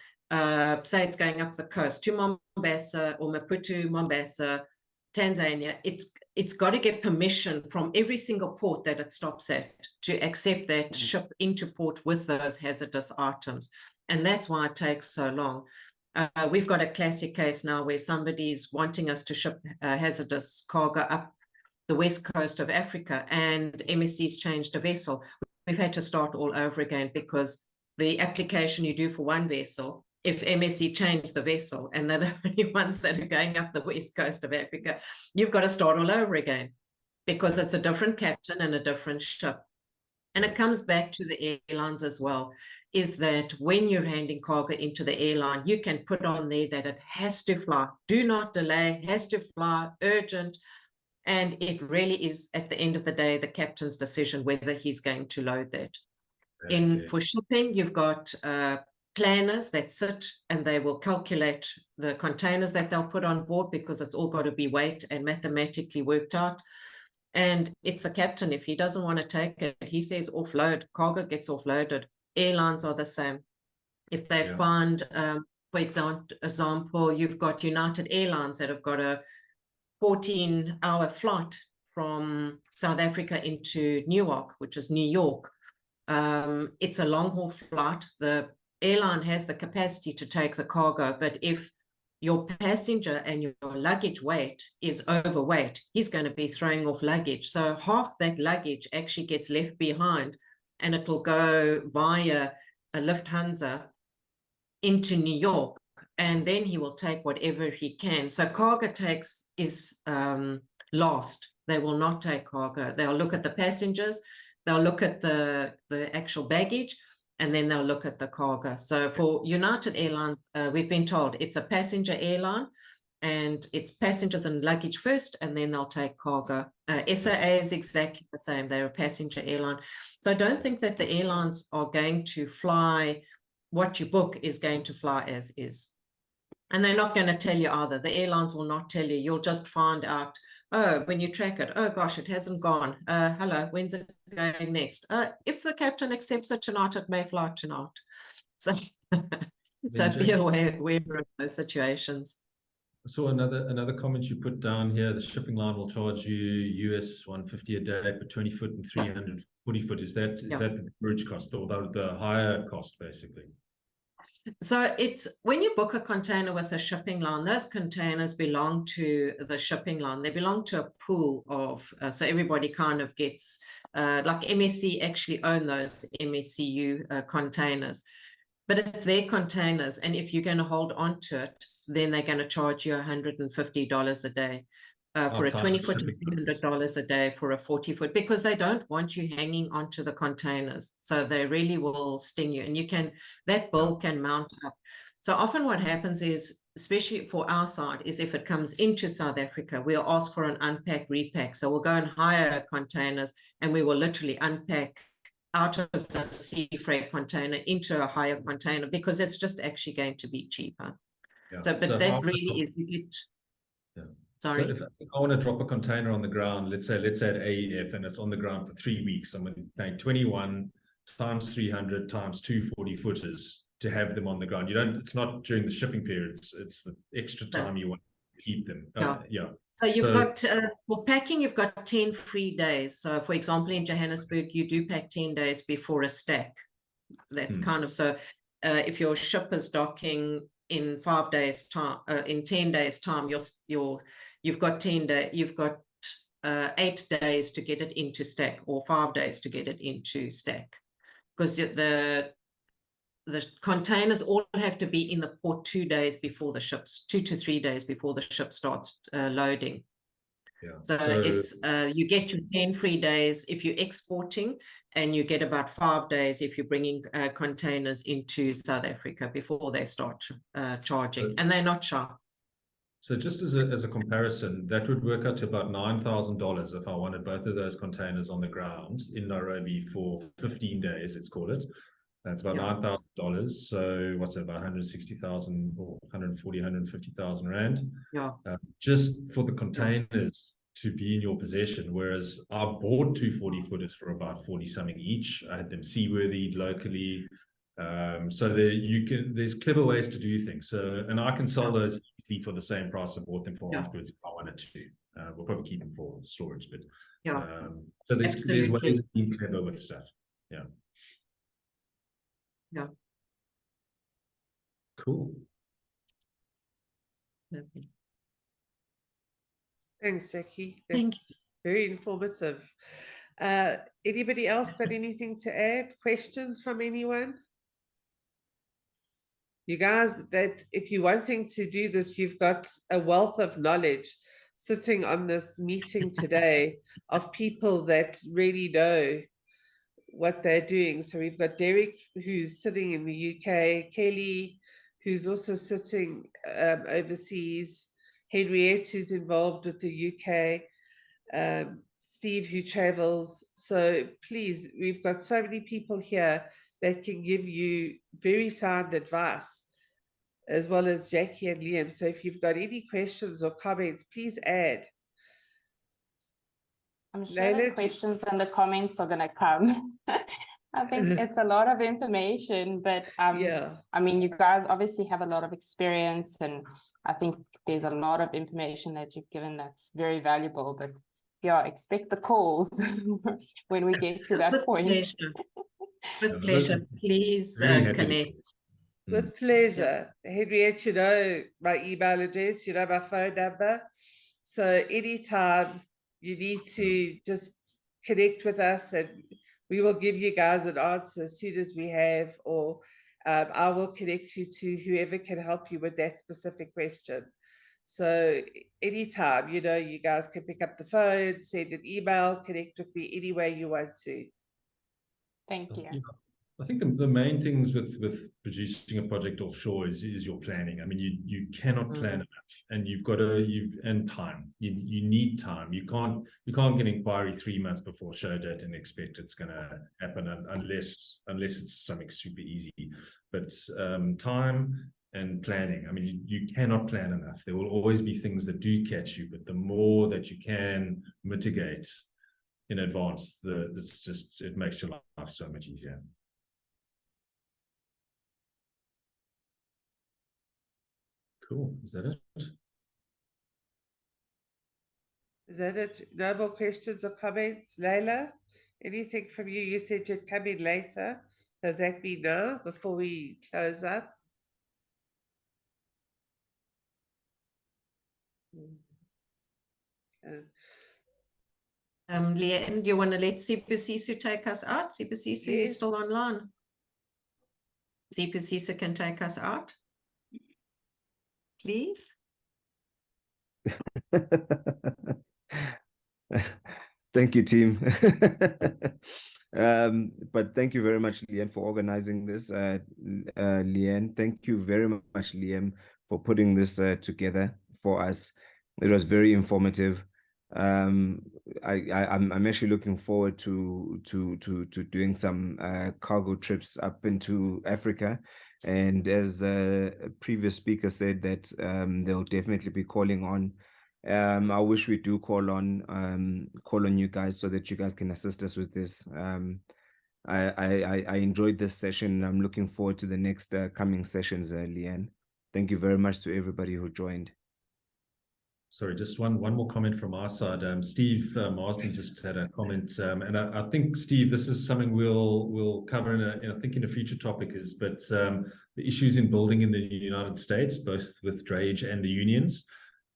S5: say it's going up the coast, to Mombasa or Maputo, Mombasa, Tanzania. It's got to get permission from every single port that it stops at to accept that ship into port with those hazardous items. And that's why it takes so long. We've got a classic case now where somebody's wanting us to ship hazardous cargo up the west coast of Africa, and MSC's changed a vessel. We've had to start all over again, because the application you do for one vessel, if MSC changed the vessel and they're the only ones that are going up the west coast of Africa, you've got to start all over again, because it's a different captain and a different ship. And it comes back to the airlines as well, is that when you're handing cargo into the airline, you can put on there that it has to fly, do not delay, has to fly, urgent. And it really is, at the end of the day, the captain's decision whether he's going to load that. For shipping, you've got planners that sit and they will calculate the containers that they'll put on board, because it's all got to be weighed and mathematically worked out. And it's the captain. If he doesn't want to take it, he says offload, cargo gets offloaded. Airlines are the same. If they find, for example, you've got United Airlines that have got a 14-hour flight from South Africa into Newark, which is New York. It's a long-haul flight. The airline has the capacity to take the cargo, but if your passenger and your luggage weight is overweight, he's going to be throwing off luggage. So half that luggage actually gets left behind, and it will go via a Lufthansa into New York, and then he will take whatever he can. So cargo is last. They will not take cargo. They'll look at the passengers, they'll look at the actual baggage, and then they'll look at the cargo. So for United Airlines, we've been told it's a passenger airline, and it's passengers and luggage first, and then they'll take cargo. SAA is exactly the same. They're a passenger airline. So I don't think that the airlines are going to fly what you book is going to fly as is. And they're not going to tell you either. The airlines will not tell you. You'll just find out, oh, when you track it, oh gosh, it hasn't gone. Hello, when's it going next? If the captain accepts it tonight, it may fly tonight. So, so be aware of those situations.
S2: So another comment you put down here: the shipping line will charge you US $150 a day for 20 foot and 340 foot. Is that the bridge cost, or the higher cost, basically?
S5: So it's when you book a container with a shipping line, those containers belong to the shipping line. They belong to a pool of, so everybody kind of gets, like MSC actually own those MSCU containers, but it's their containers. And if you're going to hold on to it, then they're going to charge you $150 a day. For a 20 foot and $300 a day for a 40 foot, because they don't want you hanging onto the containers. So they really will sting you, and that bill can mount up. So often what happens is, especially for our side, is if it comes into South Africa, we'll ask for an unpack repack. So we'll go and hire containers, and we will literally unpack out of the sea freight container into a higher container, because it's just actually going to be cheaper. So that really is, you get, sorry.
S2: So if I want to drop a container on the ground, let's say at AEF, and it's on the ground for 3 weeks, I'm going to pay 21 times 300 times 240 footers to have them on the ground. It's not during the shipping periods, it's the extra time you want to keep them.
S5: So you've got, for packing, you've got 10 free days. So for example, in Johannesburg, you do pack 10 days before a stack. That's kind of so. If your ship is docking in 5 days time, in 10 days time, you've got 10 days, you've got 8 days to get it into stack, or 5 days to get it into stack, because the containers all have to be in the port 2 days before the ships, 2 to 3 days before the ship starts loading.
S2: Yeah.
S5: So it's you get your 10 free days if you're exporting, and you get about 5 days if you're bringing containers into South Africa before they start charging, and they're not sharp.
S2: So just as a comparison, that would work out to about $9,000 if I wanted both of those containers on the ground in Nairobi for 15 days, let's call it. That's about $9,000. So what's it, about 160,000 or 140, 150,000 Rand?
S5: Yeah.
S2: Just for the containers to be in your possession. Whereas I bought 240 footers for about 40 something each. I had them seaworthy locally. So there's clever ways to do things. So, and I can sell those easily for the same price I bought them for afterwards if I wanted to. We'll probably keep them for storage, but so there's ways of being clever with stuff. Yeah.
S5: Yeah.
S2: Cool.
S5: Lovely.
S1: Thanks, Jackie.
S5: Thank
S1: That's very informative. Anybody else got anything to add? Questions from anyone? You guys, that if you're wanting to do this, you've got a wealth of knowledge sitting on this meeting today of people that really know what they're doing. So we've got Derek, who's sitting in the UK, Kelly, who's also sitting overseas, Henriette, who's involved with the UK, Steve, who travels. So please, we've got so many people here that can give you very sound advice, as well as Jackie and Liam. So if you've got any questions or comments, please add.
S6: I'm sure the questions and the comments are going to come. I think it's a lot of information, but
S1: yeah.
S6: I mean, you guys obviously have a lot of experience, and I think there's a lot of information that you've given that's very valuable. But yeah, expect the calls when we get to that point.
S5: Pleasure. With pleasure. Please connect.
S1: With pleasure. Henriette, you know my email address, you know my phone number. So anytime you need to just connect with us, and we will give you guys an answer as soon as we have, or I will connect you to whoever can help you with that specific question. So anytime, you know, you guys can pick up the phone, send an email, connect with me any way you want to.
S6: Thank you.
S2: Yeah. I think the main things with producing a project offshore is your planning. I mean, you cannot plan enough, and you've got and time. You need time. You can't get inquiry 3 months before show date and expect it's going to happen unless it's something super easy. But time and planning. I mean, you cannot plan enough. There will always be things that do catch you, but the more that you can mitigate in advance, it makes your life so much easier. Cool. Is that it?
S1: Is that it? No more questions or comments? Leila, anything from you? You said you'd come in later. Does that mean now, before we close up?
S5: Leanne, do you want to let Sibusiso take us out? Sibusiso, you're still online. Sibusiso can take us out, please.
S7: Thank you, team. But thank you very much, Leanne, for organizing this. Leanne, thank you very much, Liam, for putting this together for us. It was very informative. I'm actually looking forward to doing some cargo trips up into Africa. And as a previous speaker said, that they'll definitely be calling on. I wish we do call on you guys so that you guys can assist us with this. I enjoyed this session. I'm looking forward to the next coming sessions, Leanne. Thank you very much to everybody who joined.
S2: Sorry, just one more comment from our side. Steve Marsden just had a comment, and I think, Steve, this is something we'll cover in a future topic, but the issues in building in the United States, both with drayage and the unions,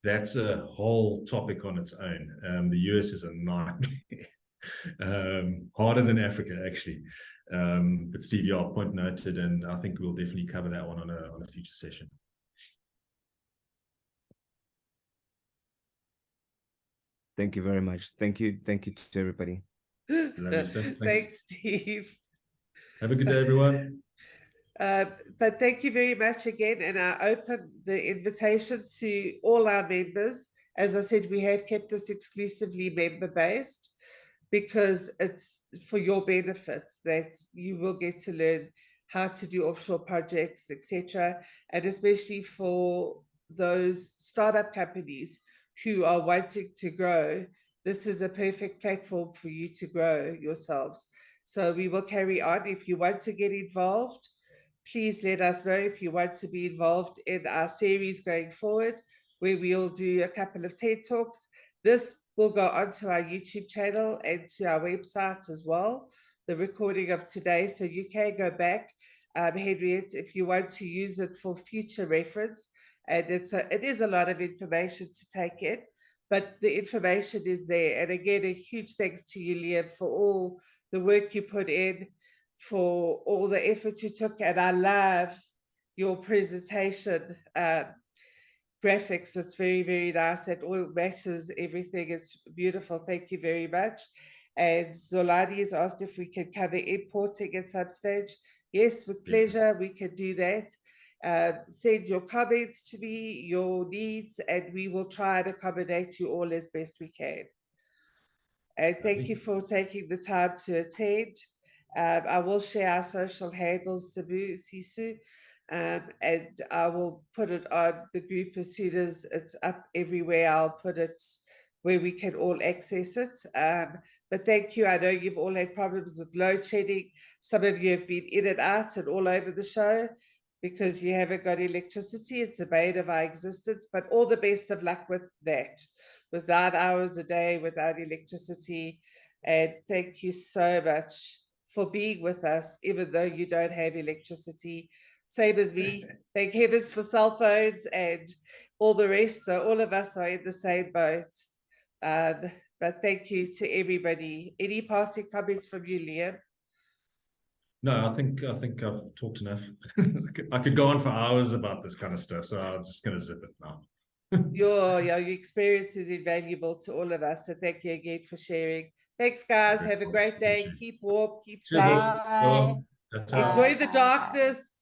S2: that's a whole topic on its own. The US is a nightmare, harder than Africa actually. But Steve, yeah, point noted, and I think we'll definitely cover that one on a future session.
S7: Thank you very much. Thank you to everybody.
S1: Thanks, Steve.
S2: Have a good day, everyone.
S1: But thank you very much again, and I open the invitation to all our members. As I said, we have kept this exclusively member-based because it's for your benefit that you will get to learn how to do offshore projects, etc., and especially for those startup companies who are wanting to grow. This is a perfect platform for you to grow yourselves. So we will carry on. If you want to get involved, please let us know. If you want to be involved in our series going forward, where we'll do a couple of TED Talks. This will go onto our YouTube channel and to our websites as well, the recording of today. So you can go back, Henriette, if you want to use it for future reference. And it is a lot of information to take in, but the information is there. And again, a huge thanks to you, Liam, for all the work you put in, for all the effort you took. And I love your presentation graphics. It's very, very nice. It all matches everything. It's beautiful. Thank you very much. And Zolani has asked if we can cover importing at some stage. Yes, with pleasure, we can do that. Send your comments to me, your needs, and we will try and accommodate you all as best we can. And thank you for taking the time to attend. I will share our social handles, Sabu, Sisu, and I will put it on the group as soon as it's up everywhere. I'll put it where we can all access it. But thank you. I know you've all had problems with load shedding. Some of you have been in and out and all over the show because you haven't got electricity. It's a bane of our existence, but all the best of luck with that. With 9 hours a day without electricity. And thank you so much for being with us, even though you don't have electricity. Same as me. Thank heavens for cell phones and all the rest. So all of us are in the same boat. But thank you to everybody. Any parting comments from you, Liam?
S2: No, I think I've talked enough. I could go on for hours about this kind of stuff, so I'm just going to zip it now.
S1: Your experience is invaluable to all of us. So thank you again for sharing. Thanks, guys. Have a great day. Keep warm. Keep safe.
S6: Bye.
S1: Enjoy the darkness.